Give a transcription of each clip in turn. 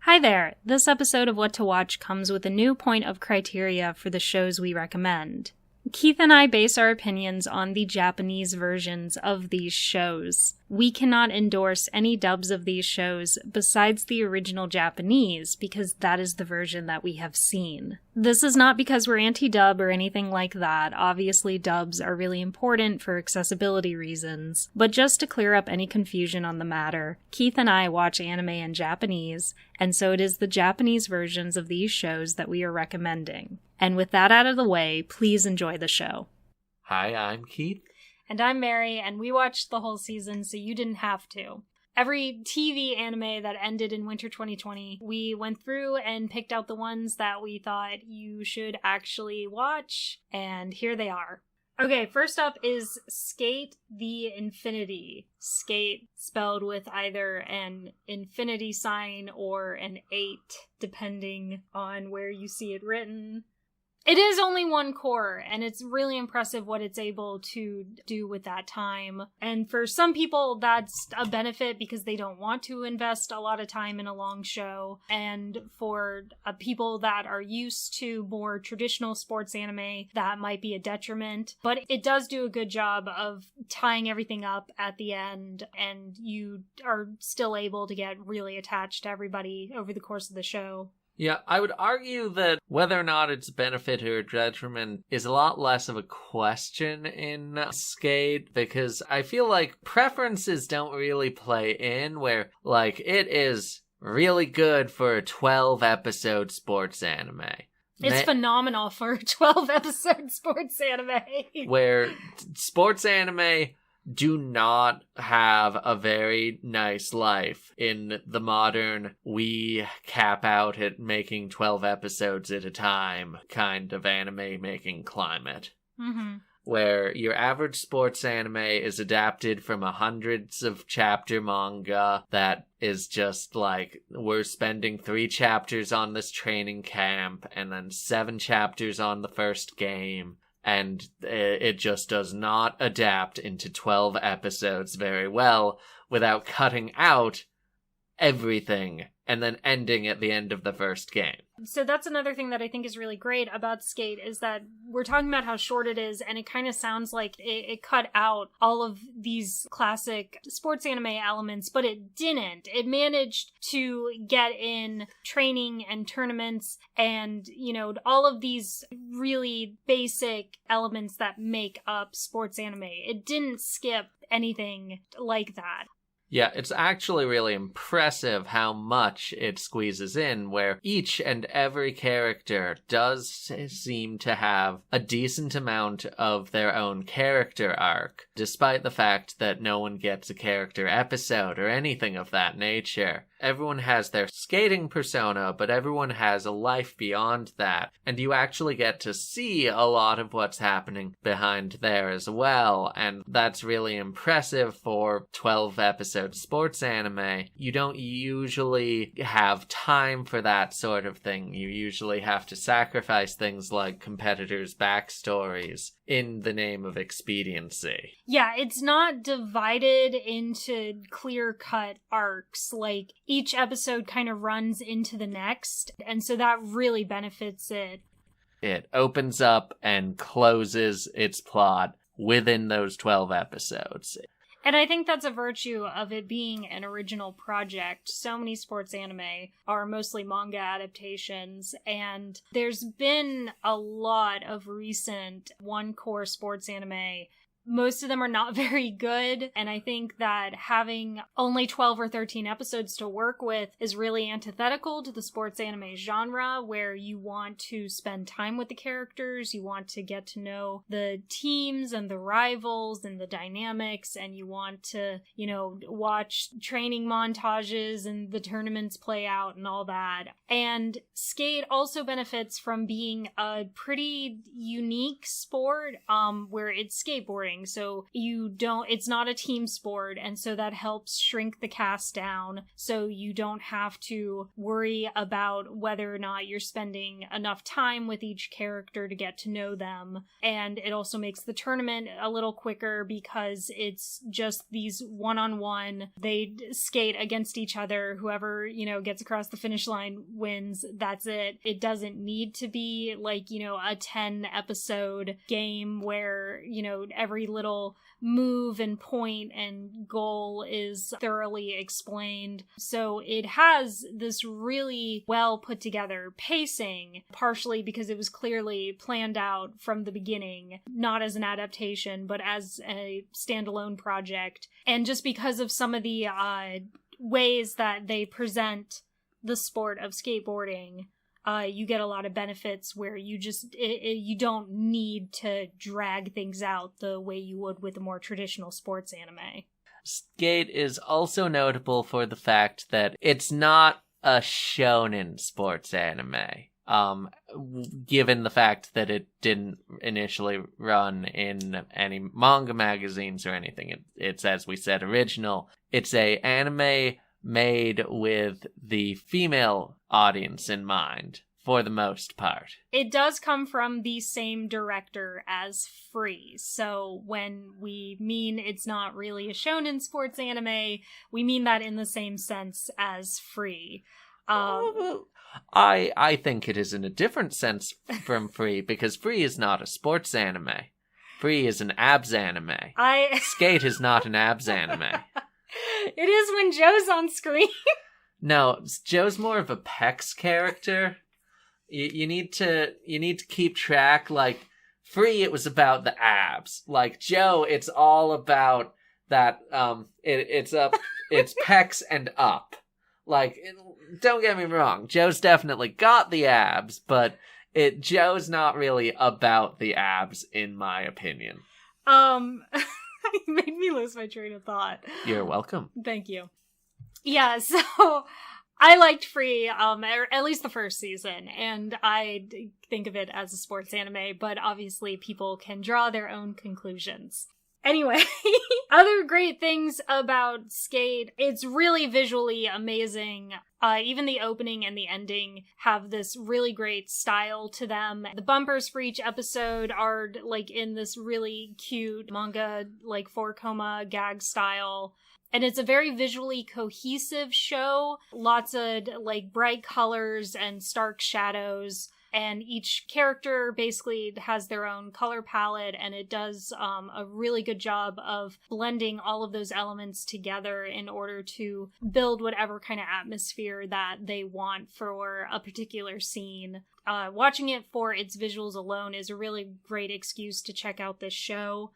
Hi there! This episode of What to Watch comes with a new point of criteria for the shows we recommend. Keith and I base our opinions on the Japanese versions of these shows. We cannot endorse any dubs of these shows besides the original Japanese because that is the version that we have seen. This is not because we're anti-dub or anything like that. Obviously, dubs are really important for accessibility reasons. But just to clear up any confusion on the matter, Keith and I watch anime in Japanese, and so it is the Japanese versions of these shows that we are recommending. And with that out of the way, please enjoy the show. Hi, I'm Keith. And I'm Mary, and we watched the whole season, so you didn't have to. Every TV anime that ended in winter 2020, we went through and picked out the ones that we thought you should actually watch, and here they are. Okay, first up is Skate the Infinity. Skate spelled with either an infinity sign or an 8, depending on where you see it written. It is only one core, and it's really impressive what it's able to do with that time. And for some people, that's a benefit because they don't want to invest a lot of time in a long show. And for people that are used to more traditional sports anime, that might be a detriment. But it does do a good job of tying everything up at the end, and you are still able to get really attached to everybody over the course of the show. Yeah, I would argue that whether or not it's a benefit or a detriment is a lot less of a question in Skate, because I feel like preferences don't really play in where, like, it is really good for a 12-episode sports anime. It's phenomenal for a 12-episode sports anime. Where sports anime do not have a very nice life in the modern, we cap out at making 12 episodes at a time kind of anime making climate. Mm-hmm. Where your average sports anime is adapted from hundreds of chapter manga that is just like, we're spending 3 chapters on this training camp and then 7 chapters on the first game. And it just does not adapt into 12 episodes very well without cutting out everything and then ending at the end of the first game. So that's another thing that I think is really great about Skate is that we're talking about how short it is, and it kind of sounds like it cut out all of these classic sports anime elements, but it didn't. It managed to get in training and tournaments and, you know, all of these really basic elements that make up sports anime. It didn't skip anything like that. Yeah, it's actually really impressive how much it squeezes in, where each and every character does seem to have a decent amount of their own character arc, despite the fact that no one gets a character episode or anything of that nature. Everyone has their skating persona, but everyone has a life beyond that, and you actually get to see a lot of what's happening behind there as well, and that's really impressive for 12-episode sports anime. You don't usually have time for that sort of thing. You usually have to sacrifice things like competitors' backstories in the name of expediency. Yeah, it's not divided into clear-cut arcs. Like, each episode kind of runs into the next, and so that really benefits it. It opens up and closes its plot within those 12 episodes. And I think that's a virtue of it being an original project. So many sports anime are mostly manga adaptations, and there's been a lot of recent one-core sports anime. Most of them are not very good, and I think that having only 12 or 13 episodes to work with is really antithetical to the sports anime genre, where you want to spend time with the characters, you want to get to know the teams and the rivals and the dynamics, and you want to, you know, watch training montages and the tournaments play out and all that. And Skate also benefits from being a pretty unique sport, where it's skateboarding. skateboarding. So it's not a team sport, and so that helps shrink the cast down. So you don't have to worry about whether or not you're spending enough time with each character to get to know them. And it also makes the tournament a little quicker because it's just these one-on-one. They skate against each other. Whoever, gets across the finish line wins. That's it. It doesn't need to be like, a 10 episode game where, every little move and point and goal is thoroughly explained. So it has this really well put together pacing, partially because it was clearly planned out from the beginning, not as an adaptation, but as a standalone project. And just because of some of the ways that they present the sport of skateboarding, you get a lot of benefits where you don't need to drag things out the way you would with a more traditional sports anime. Skate is also notable for the fact that it's not a shonen sports anime. Given the fact that it didn't initially run in any manga magazines or anything, it's, as we said, original. It's a anime made with the female audience in mind, for the most part. It does come from the same director as Free, so when we mean it's not really a shonen sports anime, we mean that in the same sense as Free. I think it is in a different sense from Free, because Free is not a sports anime. Free is an abs anime. Skate is not an abs anime. It is when Joe's on screen. No, Joe's more of a pecs character. You need to keep track. Like, Free, it was about the abs. Like, Joe, it's all about that. It's pecs and up. Like, don't get me wrong, Joe's definitely got the abs, but Joe's not really about the abs, in my opinion. You made me lose my train of thought. You're welcome. Thank you. Yeah, so I liked Free, at least the first season, and I think of it as a sports anime, but obviously people can draw their own conclusions. Anyway, other great things about Skate, it's really visually amazing. Even the opening and the ending have this really great style to them. The bumpers for each episode are like in this really cute manga, like 4-koma gag style. And it's a very visually cohesive show. Lots of like bright colors and stark shadows. And each character basically has their own color palette, and it does a really good job of blending all of those elements together in order to build whatever kind of atmosphere that they want for a particular scene. Watching it for its visuals alone is a really great excuse to check out this show.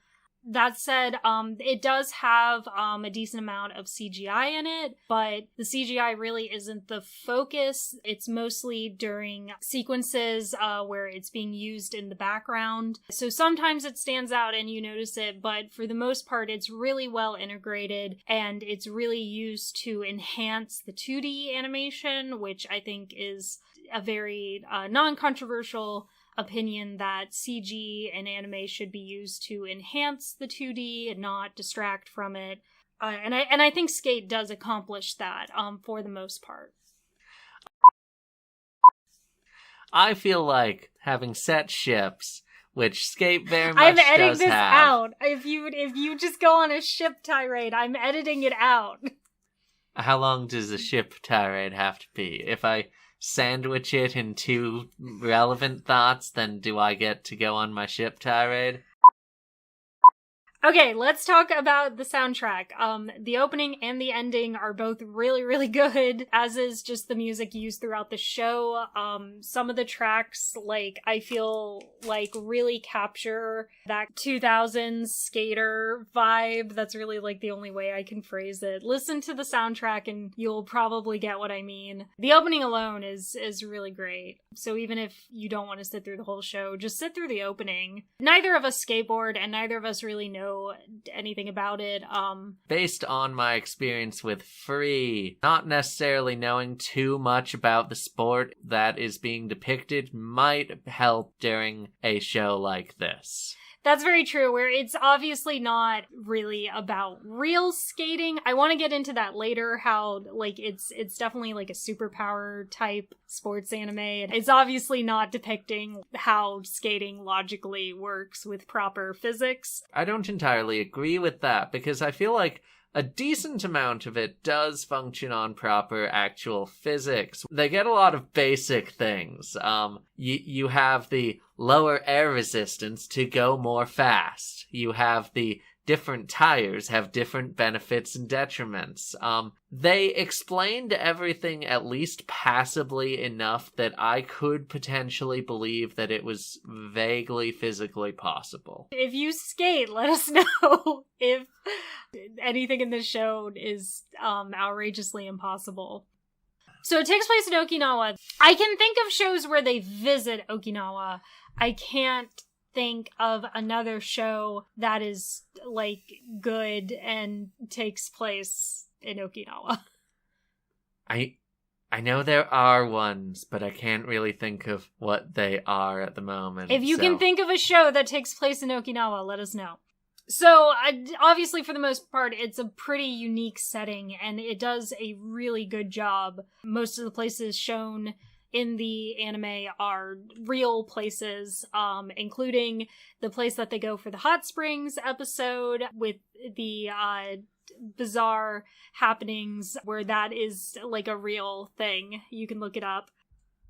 That said, it does have a decent amount of CGI in it, but the CGI really isn't the focus. It's mostly during sequences where it's being used in the background. So sometimes it stands out and you notice it, but for the most part, it's really well integrated, and it's really used to enhance the 2D animation, which I think is a very non-controversial opinion that CG and anime should be used to enhance the 2D and not distract from it. And I think Skate does accomplish that for the most part. I feel like having set ships, which Skate very much I'm editing does this have. out. If you just go on a ship tirade, I'm editing it out. How long does a ship tirade have to be? If I sandwich it in 2 relevant thoughts, then do I get to go on my ship tirade? Okay, let's talk about the soundtrack. The opening and the ending are both really, really good, as is just the music used throughout the show. Some of the tracks, I feel like really capture that 2000s skater vibe. That's really, the only way I can phrase it. Listen to the soundtrack and you'll probably get what I mean. The opening alone is really great. So even if you don't want to sit through the whole show, just sit through the opening. Neither of us skateboard, and neither of us really know anything about it. Based on my experience with Free, not necessarily knowing too much about the sport that is being depicted might help during a show like this. That's very true, where it's obviously not really about real skating. I want to get into that later, how, like, it's definitely, like, a superpower type sports anime. It's obviously not depicting how skating logically works with proper physics. I don't entirely agree with that, because I feel like a decent amount of it does function on proper actual physics. They get a lot of basic things. You have the lower air resistance to go more fast. You have the different tires have different benefits and detriments. They explained everything at least passably enough that I could potentially believe that it was vaguely physically possible. If you skate, let us know if anything in this show is outrageously impossible. So it takes place in Okinawa. I can think of shows where they visit Okinawa. I can't think of another show that is, like, good and takes place in Okinawa. I know there are ones, but I can't really think of what they are at the moment. If you can think of a show that takes place in Okinawa, let us know. So, obviously, for the most part, it's a pretty unique setting, and it does a really good job. Most of the places shown in the anime are real places, including the place that they go for the hot springs episode with the bizarre happenings where that is, like, a real thing. You can look it up.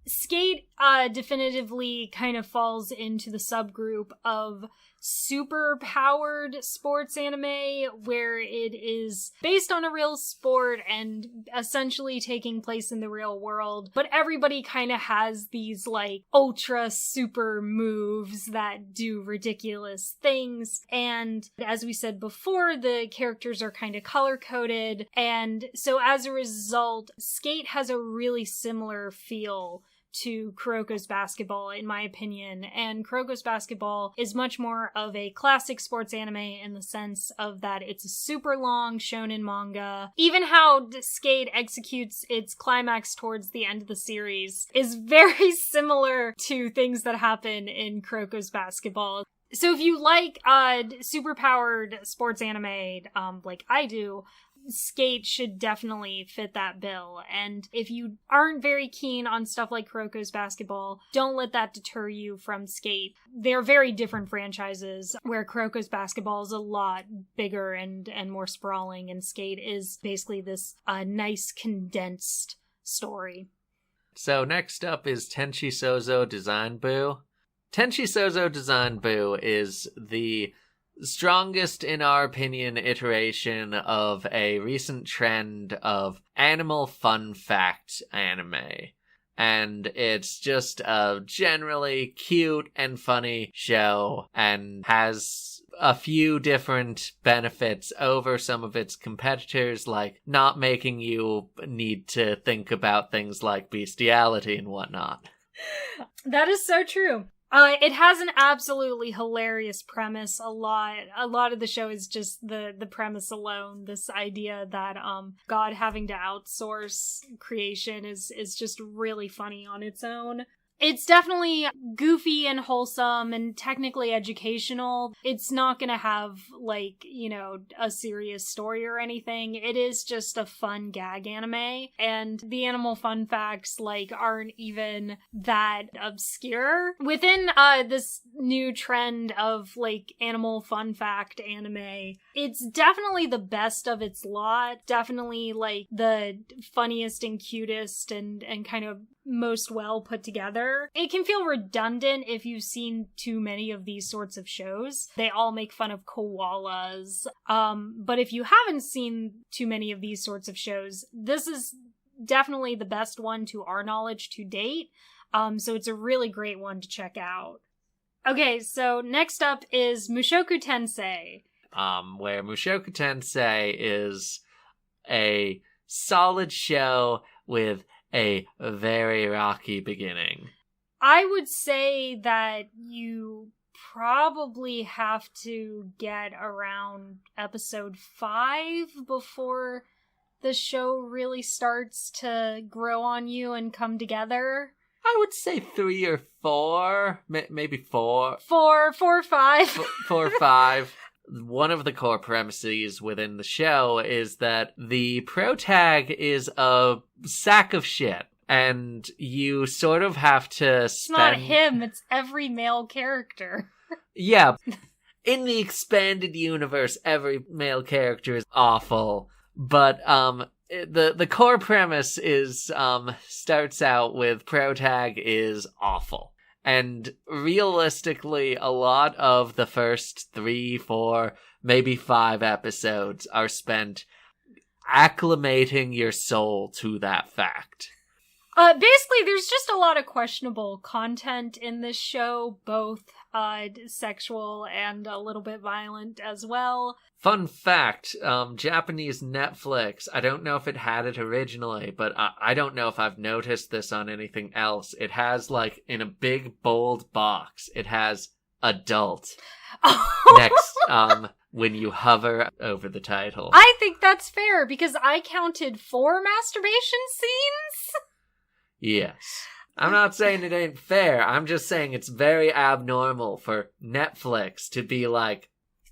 Skate definitively kind of falls into the subgroup of super powered sports anime, where it is based on a real sport and essentially taking place in the real world, but everybody kind of has these, like, ultra super moves that do ridiculous things. And as we said before, the characters are kind of color-coded, and so as a result, Skate has a really similar feel to Kuroko's Basketball, in my opinion. And Kuroko's Basketball is much more of a classic sports anime in the sense of that it's a super long shonen manga. Even how Skate executes its climax towards the end of the series is very similar to things that happen in Kuroko's Basketball. So if you like superpowered sports anime, like I do, Skate should definitely fit that bill. And if you aren't very keen on stuff like Kuroko's Basketball, don't let that deter you from Skate. They're very different franchises, where Kuroko's Basketball is a lot bigger and more sprawling, and Skate is basically this nice condensed story. So next up is Tenchi Sozo Design Boo. Tenchi Sozo Design Boo is the strongest, in our opinion, iteration of a recent trend of animal fun fact anime. And it's just a generally cute and funny show, and has a few different benefits over some of its competitors, like not making you need to think about things like bestiality and whatnot. That is so true. It has an absolutely hilarious premise. A lot of the show is just the premise alone. This idea that God having to outsource creation is just really funny on its own. It's definitely goofy and wholesome and technically educational. It's not gonna have, like, you know, a serious story or anything. It is just a fun gag anime. And the animal fun facts, like, aren't even that obscure. Within this new trend of, like, animal fun fact anime, it's definitely the best of its lot. Definitely, like, the funniest and cutest and kind of most well put together. It can feel redundant if you've seen too many of these sorts of shows. They all make fun of koalas. But if you haven't seen too many of these sorts of shows, this is definitely the best one to our knowledge to date. So it's a really great one to check out. Okay, so next up is Mushoku Tensei. Where Mushoku Tensei is a solid show with a very rocky beginning. I would say that you probably have to get around episode 5 before the show really starts to grow on you and come together. I would say 3 or 4, maybe 4. 4 or 5. 4 or 5. One of the core premises within the show is that the protag is a sack of shit. And you sort of have to spend... It's not him, it's every male character. Yeah. In the expanded universe, every male character is awful. But, the core premise is, starts out with protag is awful. And realistically, a lot of the first 3, 4, maybe 5 episodes are spent acclimating your soul to that fact. Basically, there's just a lot of questionable content in this show, both sexual and a little bit violent as well. Fun fact, Japanese Netflix, I don't know if it had it originally, but I don't know if I've noticed this on anything else. It has, like, in a big, bold box, it has adult next, when you hover over the title. I think that's fair, because I counted 4 masturbation scenes. Yes. I'm not saying it ain't fair. I'm just saying it's very abnormal for Netflix to be like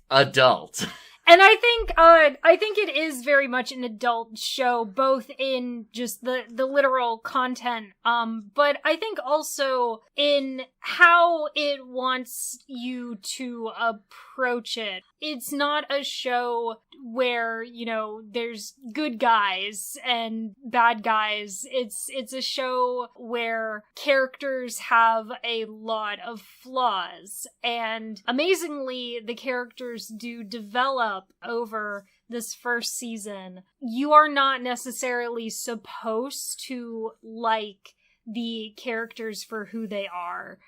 adult. And I think it is very much an adult show, both in just the literal content, but I think also in how it wants you to approach it. It's not a show where, you know, there's good guys and bad guys. It's a show where characters have a lot of flaws, and amazingly, the characters do develop over this first season. You are not necessarily supposed to like the characters for who they are,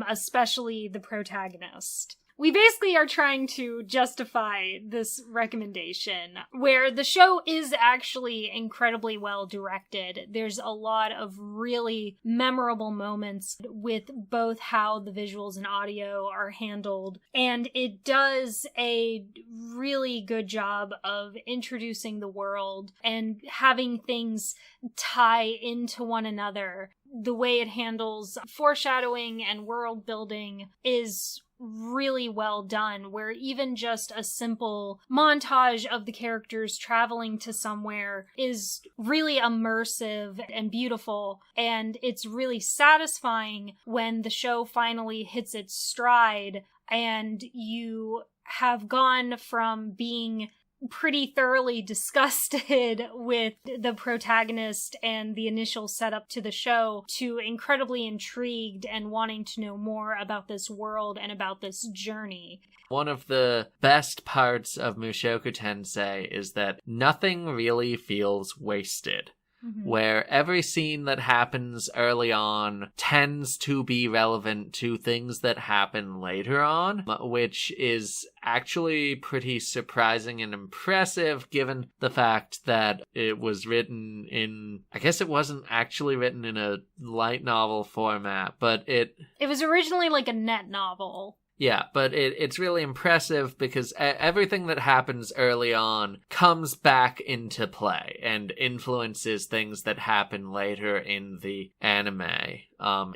especially the protagonist. We basically are trying to justify this recommendation, where the show is actually incredibly well directed. There's a lot of really memorable moments with both how the visuals and audio are handled, and it does a really good job of introducing the world and having things tie into one another. The way it handles foreshadowing and world building is really well done, where even just a simple montage of the characters traveling to somewhere is really immersive and beautiful, and it's really satisfying when the show finally hits its stride and you have gone from being pretty thoroughly disgusted with the protagonist and the initial setup to the show to incredibly intrigued and wanting to know more about this world and about this journey. One of the best parts of Mushoku Tensei is that nothing really feels wasted. Mm-hmm. Where every scene that happens early on tends to be relevant to things that happen later on, which is actually pretty surprising and impressive given the fact that it was written in... I guess it wasn't actually written in a light novel format, but it was originally like a net novel. Yeah, but it's really impressive because everything that happens early on comes back into play and influences things that happen later in the anime,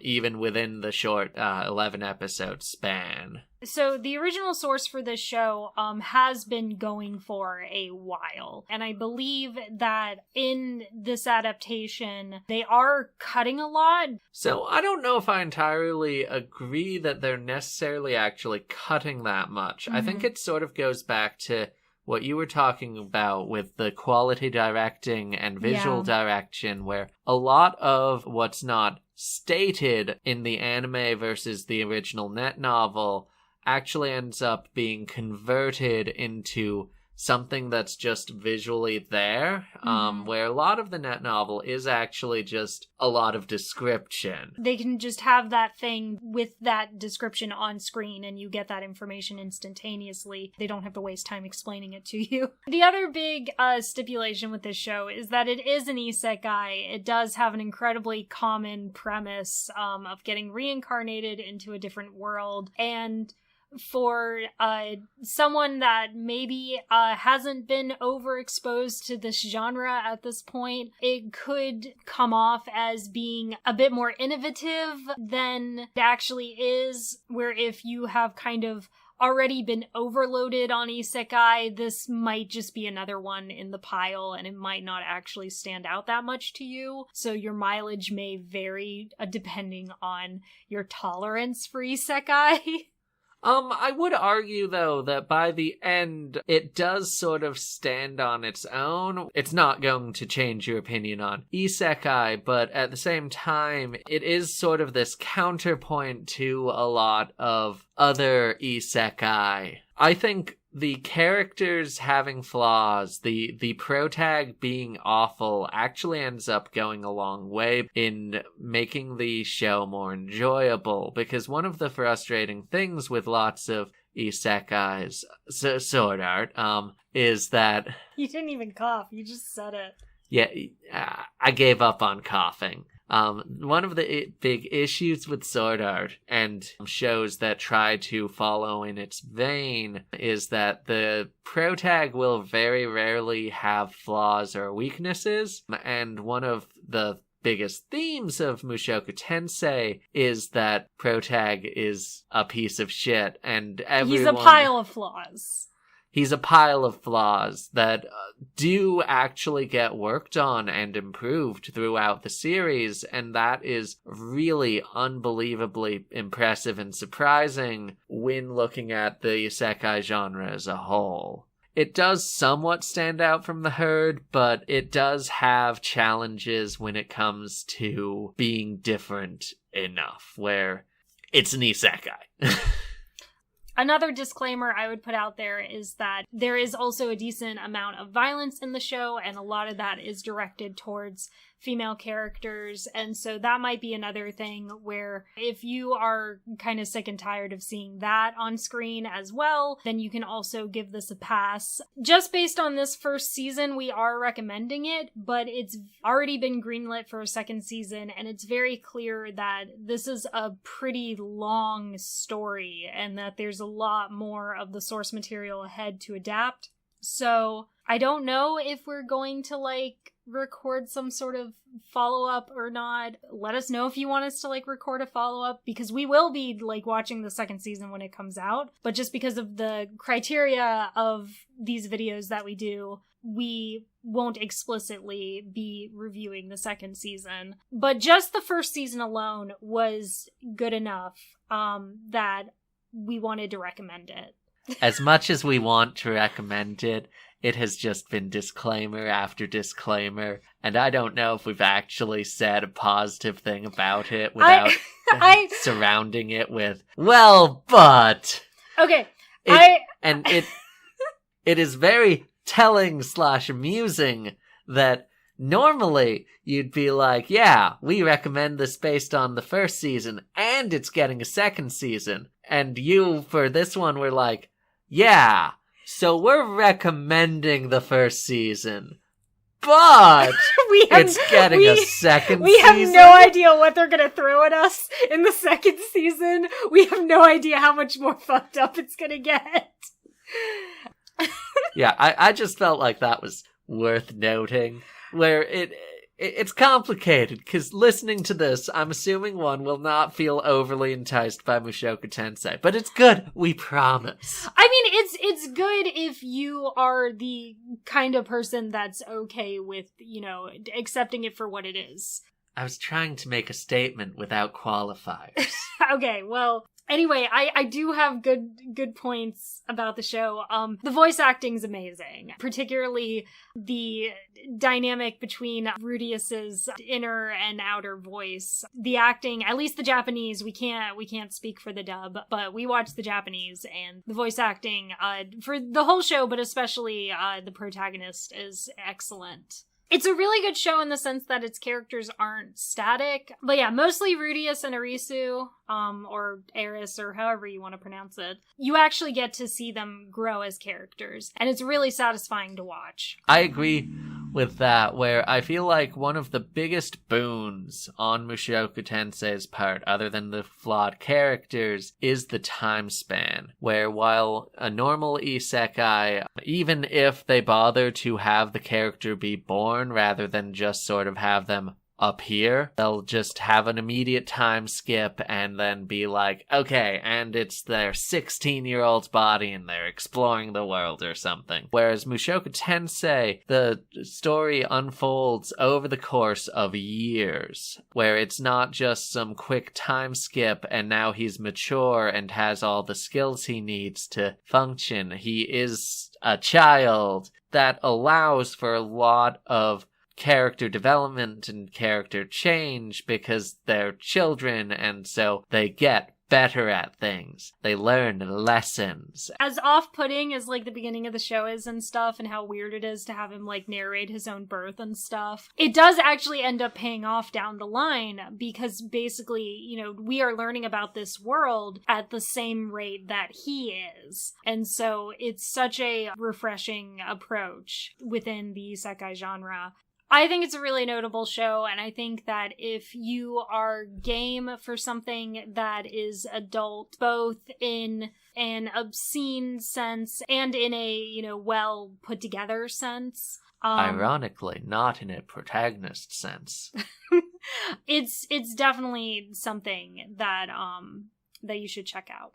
even within the short 11-episode span. So the original source for this show has been going for a while, and I believe that in this adaptation, they are cutting a lot. So I don't know if I entirely agree that they're necessarily actually cutting that much. Mm-hmm. I think it sort of goes back to what you were talking about with the quality directing and visual direction, where a lot of what's not stated in the anime versus the original net novel actually ends up being converted into something that's just visually there, where a lot of the net novel is actually just a lot of description. They can just have that thing with that description on screen and you get that information instantaneously. They don't have to waste time explaining it to you. The other big stipulation with this show is that it is an isekai. It does have an incredibly common premise of getting reincarnated into a different world, and for someone that maybe hasn't been overexposed to this genre at this point, it could come off as being a bit more innovative than it actually is, where if you have kind of already been overloaded on isekai, this might just be another one in the pile and it might not actually stand out that much to you. So your mileage may vary depending on your tolerance for isekai. I would argue, though, that by the end, it does sort of stand on its own. It's not going to change your opinion on isekai, but at the same time, it is sort of this counterpoint to a lot of other isekai. I think the characters having flaws, the protag being awful, actually ends up going a long way in making the show more enjoyable, because one of the frustrating things with lots of isekais, sword art, is that... You didn't even cough, you just said it. Yeah, I gave up on coughing. One of the big issues with sword art and shows that try to follow in its vein is that the protag will very rarely have flaws or weaknesses, and one of the biggest themes of Mushoku Tensei is that protag is a piece of shit, and everyone... He's a pile of flaws. He's a pile of flaws that do actually get worked on and improved throughout the series, and that is really unbelievably impressive and surprising when looking at the isekai genre as a whole. It does somewhat stand out from the herd, but it does have challenges when it comes to being different enough, where it's an isekai. Another disclaimer I would put out there is that there is also a decent amount of violence in the show, and a lot of that is directed towards female characters, and so that might be another thing where if you are kind of sick and tired of seeing that on screen as well, then you can also give this a pass. Just based on this first season, we are recommending it, but it's already been greenlit for a second season, and it's very clear that this is a pretty long story, and that there's a lot more of the source material ahead to adapt. So I don't know if we're going to record some sort of follow-up or not. Let us know if you want us to record a follow-up, because we will be watching the second season when it comes out, but just because of the criteria of these videos that we do, we won't explicitly be reviewing the second season. But just the first season alone was good enough that we wanted to recommend it. As much as we want to recommend it, it has just been disclaimer after disclaimer, and I don't know if we've actually said a positive thing about it without surrounding it with, well, but... Okay, it is very telling/amusing that normally you'd be like, yeah, we recommend this based on the first season, and it's getting a second season, and you, for this one, were like, yeah, so we're recommending the first season, but it's getting a second season. We have no idea what they're going to throw at us in the second season. We have no idea how much more fucked up it's going to get. Yeah, I just felt like that was worth noting, where it's complicated, because listening to this, I'm assuming one will not feel overly enticed by Mushoku Tensei, but it's good, we promise. I mean, it's good if you are the kind of person that's okay with, accepting it for what it is. I was trying to make a statement without qualifiers. Okay, well... Anyway, I do have good points about the show. The voice acting's amazing, particularly the dynamic between Rudius's inner and outer voice. The acting, at least the Japanese, we can't speak for the dub, but we watched the Japanese, and the voice acting for the whole show, but especially the protagonist, is excellent. It's a really good show in the sense that its characters aren't static. But yeah, mostly Rudius and Arisu, or Eris, or however you want to pronounce it. You actually get to see them grow as characters, and it's really satisfying to watch. I agree with that, where I feel like one of the biggest boons on Mushoku Tensei's part, other than the flawed characters, is the time span, where while a normal isekai, even if they bother to have the character be born rather than just sort of have them appear, they'll just have an immediate time skip and then be like, okay, and it's their 16-year-old's body and they're exploring the world or something. Whereas Mushoku Tensei, the story unfolds over the course of years, where it's not just some quick time skip and now he's mature and has all the skills he needs to function. He is a child. That allows for a lot of character development and character change because they're children, and so they get better at things. They learn lessons. As off-putting as, like, the beginning of the show is and stuff, and how weird it is to have him, like, narrate his own birth and stuff, it does actually end up paying off down the line, because basically, you know, we are learning about this world at the same rate that he is. And so it's such a refreshing approach within the isekai genre. I think it's a really notable show, and I think that if you are game for something that is adult, both in an obscene sense and in a, you know, well put together sense. Ironically, not in a protagonist sense. It's definitely something that that you should check out.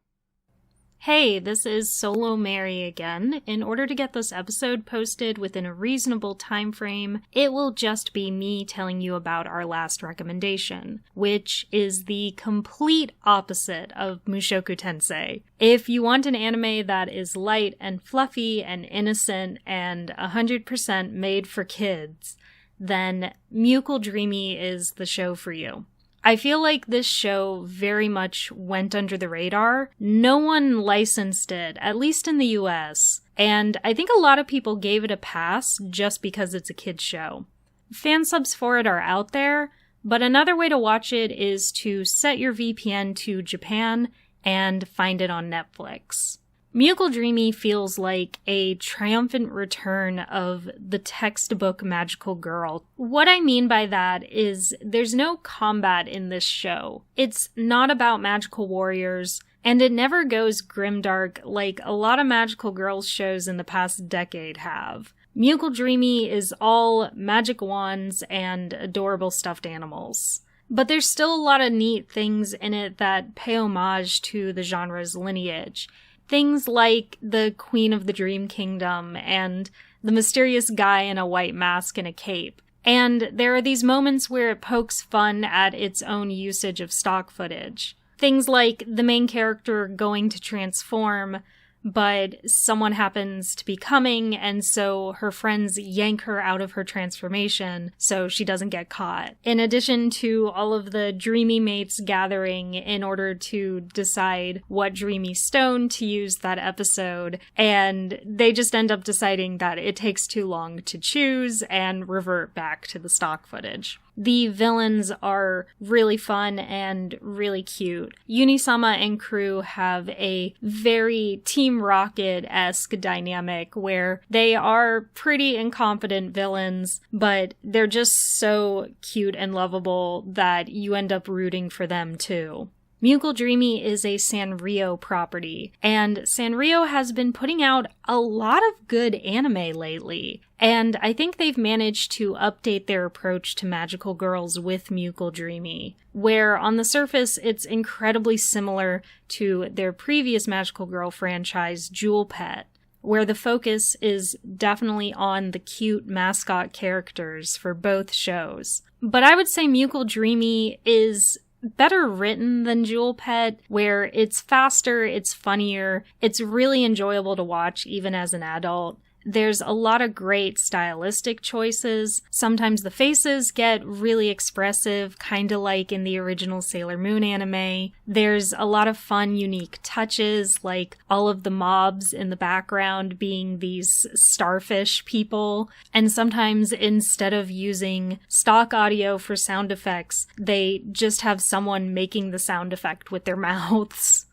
Hey, this is Solo Mary again. In order to get this episode posted within a reasonable time frame, it will just be me telling you about our last recommendation, which is the complete opposite of Mushoku Tensei. If you want an anime that is light and fluffy and innocent and 100% made for kids, then Mukul Dreamy is the show for you. I feel like this show very much went under the radar. No one licensed it, at least in the US, and I think a lot of people gave it a pass just because it's a kid's show. Fan subs for it are out there, but another way to watch it is to set your VPN to Japan and find it on Netflix. Mukul Dreamy feels like a triumphant return of the textbook magical girl. What I mean by that is there's no combat in this show. It's not about magical warriors, and it never goes grimdark like a lot of magical girls shows in the past decade have. Mukul Dreamy is all magic wands and adorable stuffed animals. But there's still a lot of neat things in it that pay homage to the genre's lineage. Things like the Queen of the Dream Kingdom and the mysterious guy in a white mask and a cape. And there are these moments where it pokes fun at its own usage of stock footage. Things like the main character going to transform, but someone happens to be coming, and so her friends yank her out of her transformation so she doesn't get caught. In addition to all of the dreamy mates gathering in order to decide what dreamy stone to use that episode, and they just end up deciding that it takes too long to choose and revert back to the stock footage. The villains are really fun and really cute. Unisama and crew have a very Team Rocket-esque dynamic where they are pretty incompetent villains, but they're just so cute and lovable that you end up rooting for them too. Mukul Dreamy is a Sanrio property, and Sanrio has been putting out a lot of good anime lately, and I think they've managed to update their approach to magical girls with Mukul Dreamy, where on the surface it's incredibly similar to their previous magical girl franchise, Jewel Pet, where the focus is definitely on the cute mascot characters for both shows. But I would say Mukul Dreamy is better written than Jewel Pet, where it's faster, it's funnier, it's really enjoyable to watch even as an adult. There's a lot of great stylistic choices. Sometimes the faces get really expressive, kind of like in the original Sailor Moon anime. There's a lot of fun, unique touches, like all of the mobs in the background being these starfish people. And sometimes instead of using stock audio for sound effects, they just have someone making the sound effect with their mouths.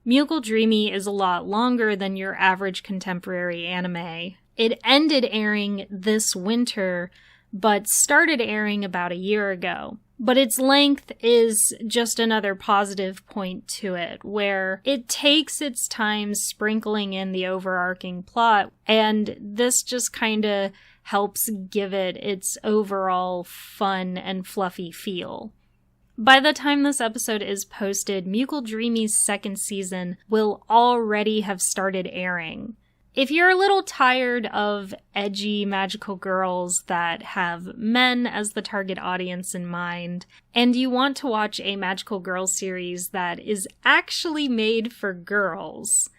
Mukul Dreamy is a lot longer than your average contemporary anime. It ended airing this winter, but started airing about a year ago. But its length is just another positive point to it, where it takes its time sprinkling in the overarching plot, and this just kind of helps give it its overall fun and fluffy feel. By the time this episode is posted, Mughal Dreamy's second season will already have started airing. If you're a little tired of edgy magical girls that have men as the target audience in mind, and you want to watch a magical girl series that is actually made for girls,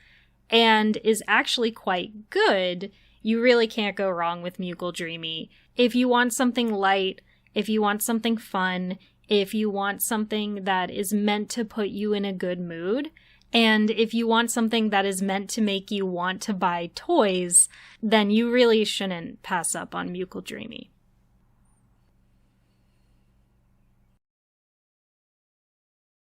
and is actually quite good, you really can't go wrong with Mughal Dreamy. If you want something light, if you want something fun, if you want something that is meant to put you in a good mood, and if you want something that is meant to make you want to buy toys, then you really shouldn't pass up on Mughal Dreamy.